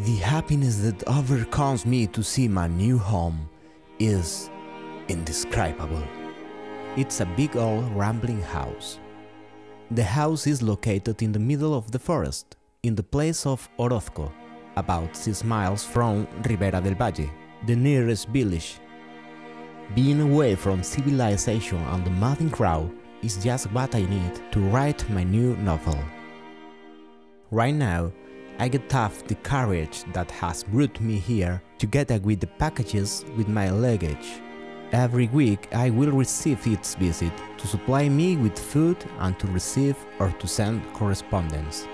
The happiness that overcomes me to see my new home is indescribable. It's a big old rambling house. The house is located in the middle of the forest, in the place of Orozco, about 6 miles from Rivera del Valle, the nearest village. Being away from civilization and the modern crowd is just what I need to write my new novel. Right now, I get off the carriage that has brought me here together with the packages with my luggage. Every week I will receive its visit to supply me with food and to receive or to send correspondence.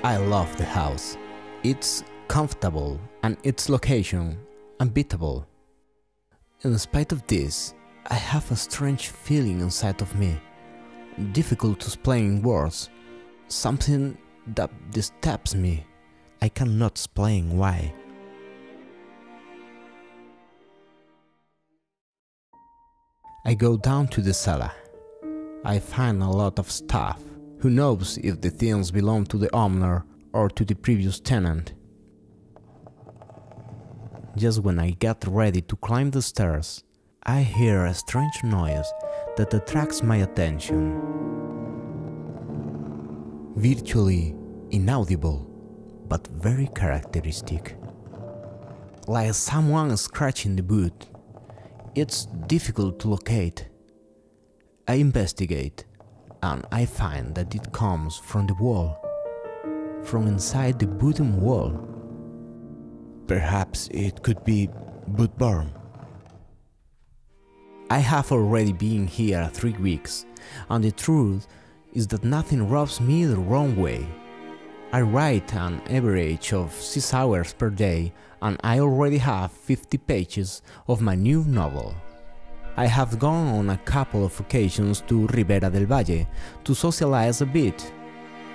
I love the house. It's comfortable and its location unbeatable. In spite of this, I have a strange feeling inside of me, difficult to explain in words, something that disturbs me. I cannot explain why. I go down to the cellar. I find a lot of stuff. Who knows if the things belong to the owner or to the previous tenant? Just when I get ready to climb the stairs, I hear a strange noise that attracts my attention. Virtually inaudible, but very characteristic. Like someone scratching the wood. It's difficult to locate. I investigate, and I find that it comes from the wall, from inside the wooden wall. Perhaps it could be woodworm. I have already been here 3 weeks, and the truth is that nothing rubs me the wrong way. I write an average of 6 hours per day, and I already have 50 pages of my new novel. I have gone on a couple of occasions to Rivera del Valle to socialize a bit.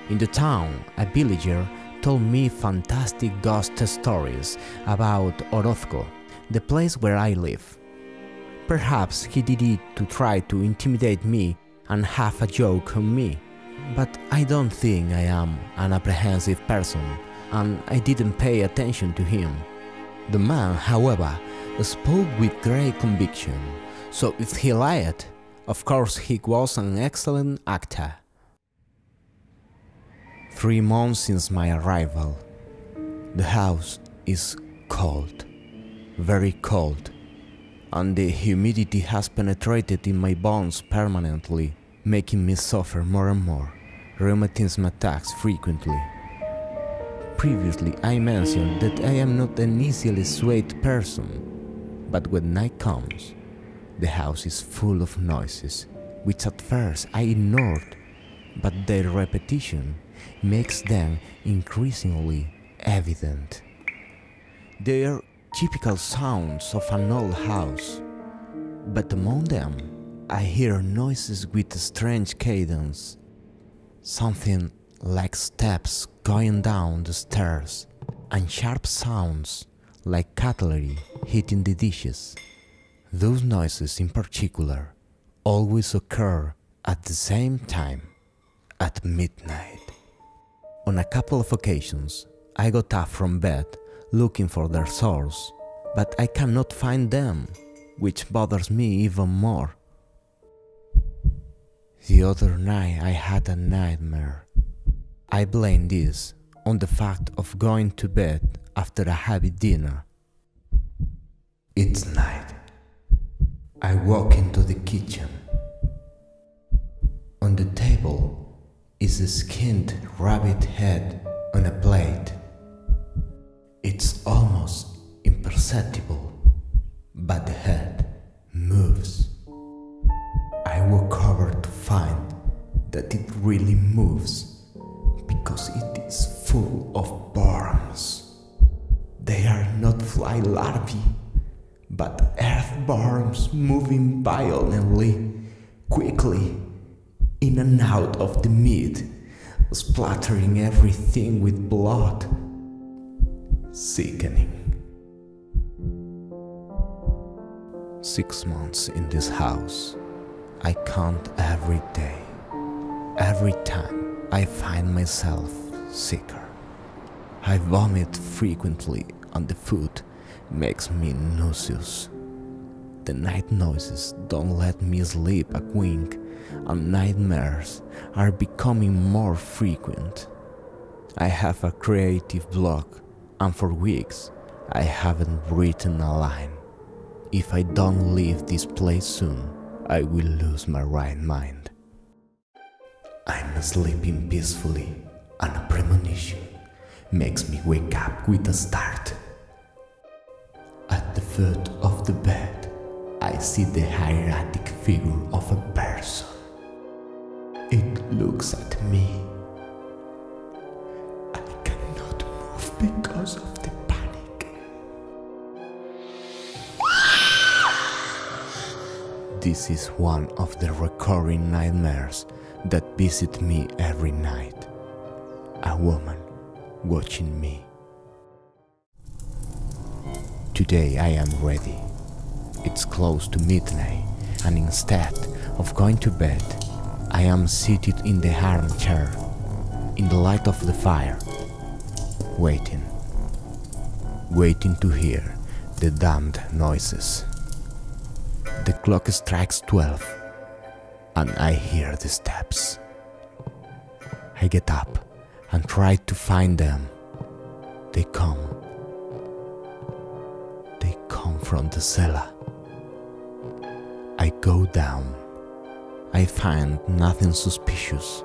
In the town, a villager told me fantastic ghost stories about Orozco, the place where I live. Perhaps he did it to try to intimidate me and have a joke on me. But I don't think I am an apprehensive person, and I didn't pay attention to him. The man, however, spoke with great conviction, so if he lied, of course he was an excellent actor. 3 months since my arrival. The house is cold, very cold, and the humidity has penetrated in my bones permanently, making me suffer more and more. Rheumatism attacks frequently. Previously I mentioned that I am not an easily swayed person, but when night comes, the house is full of noises, which at first I ignored, but their repetition makes them increasingly evident. They are typical sounds of an old house, but among them I hear noises with a strange cadence, something like steps going down the stairs, and sharp sounds like cutlery hitting the dishes. Those noises in particular always occur at the same time, at midnight. On a couple of occasions, I got up from bed looking for their source, but I cannot find them, which bothers me even more. The other night I had a nightmare. I blame this on the fact of going to bed after a heavy dinner. It's night. I walk into the kitchen. On the table is a skinned rabbit head on a plate. It's almost imperceptible, but the head moves. I walk over to find that it really moves, because it is full of worms. They are not fly larvae, but earthworms moving violently, quickly, in and out of the meat, splattering everything with blood. Sickening. 6 months in this house. I count every day. Every time I find myself sicker. I vomit frequently and the food makes me nauseous. The night noises don't let me sleep a wink, and nightmares are becoming more frequent. I have a creative block, and for weeks I haven't written a line. If I don't leave this place soon, I will lose my right mind. I'm sleeping peacefully, and a premonition makes me wake up with a start. At the foot of the bed, I see the hieratic figure of a person. It looks at me. I cannot move because of the panic. This is one of the recurring nightmares that visit me every night. A woman watching me. Today I am ready. It's close to midnight, and instead of going to bed, I am seated in the armchair, in the light of the fire, waiting to hear the damned noises. The clock strikes 12, and I hear the steps. I get up and try to find them. They come from the cellar. I go down. I find nothing suspicious.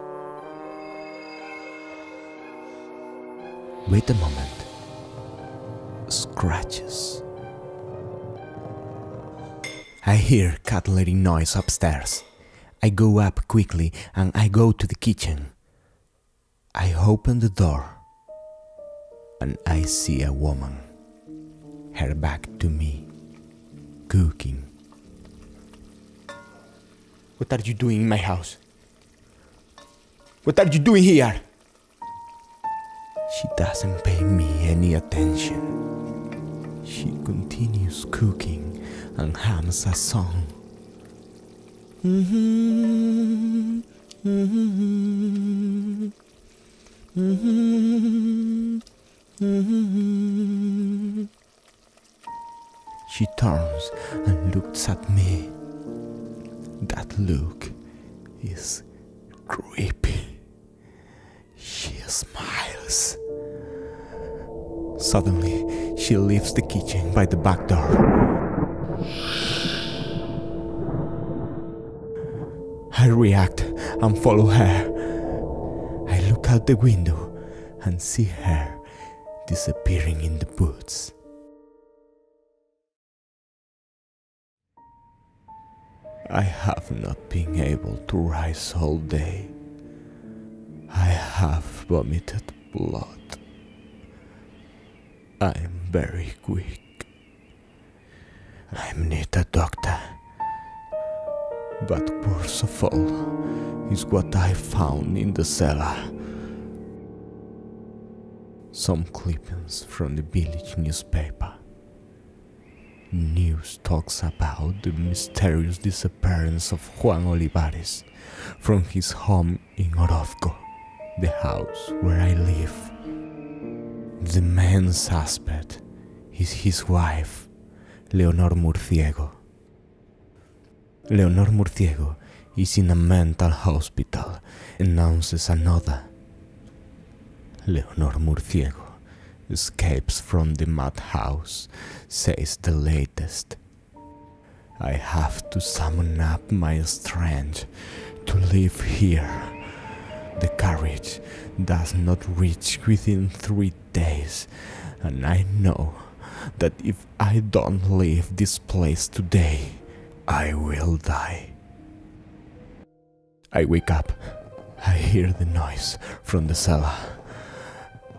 Wait a moment. Scratches. I hear cutlery noise upstairs. I go up quickly and I go to the kitchen. I open the door and I see a woman, her back to me, cooking. What are you doing in my house? What are you doing here? She doesn't pay me any attention. She continues cooking and hums a song. She turns and looks at me. That look is creepy. She smiles. Suddenly, she leaves the kitchen by the back door. I react and follow her. I look out the window and see her disappearing in the woods. I have not been able to rise all day. I have vomited blood. I am very weak. I need a doctor. But worst of all is what I found in the cellar. Some clippings from the village newspaper. News talks about the mysterious disappearance of Juan Olivares from his home in Orozco, the house where I live. The main suspect is his wife, Leonor Murciego. Leonor Murciego is in a mental hospital, announces another. Leonor Murciego escapes from the madhouse, says the latest. I have to summon up my strength to live here. The carriage does not reach within 3 days, and I know that if I don't leave this place today, I will die. I wake up. I hear the noise from the cellar.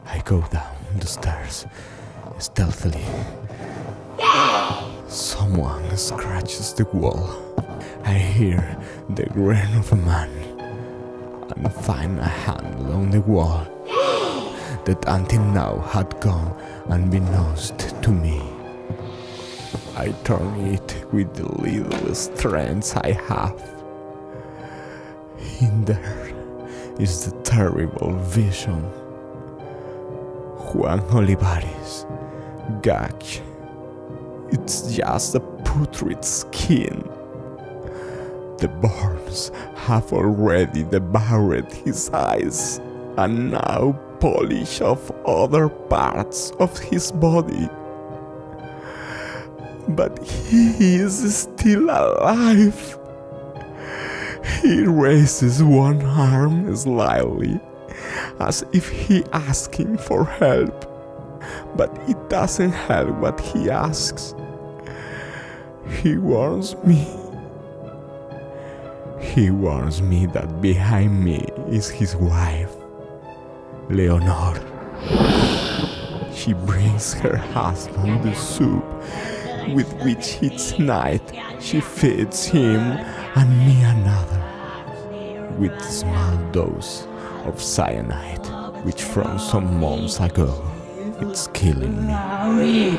I go down the stairs stealthily. Someone scratches the wall. I hear the groan of a man and find a handle on the wall that until now had gone unbeknownst to me. I turn it with the little strength I have. In there is the terrible vision. Juan Olivares, gag. It's just a putrid skin. The burns have already devoured his eyes and now polish off other parts of his body. But he is still alive. He raises one arm slightly, as if he asking for help, but it doesn't help what he asks. He warns me. He warns me that behind me is his wife, Leonor. She brings her husband the soup with which each night she feeds him and me another, with a small dose of cyanide, which from some months ago it's killing me.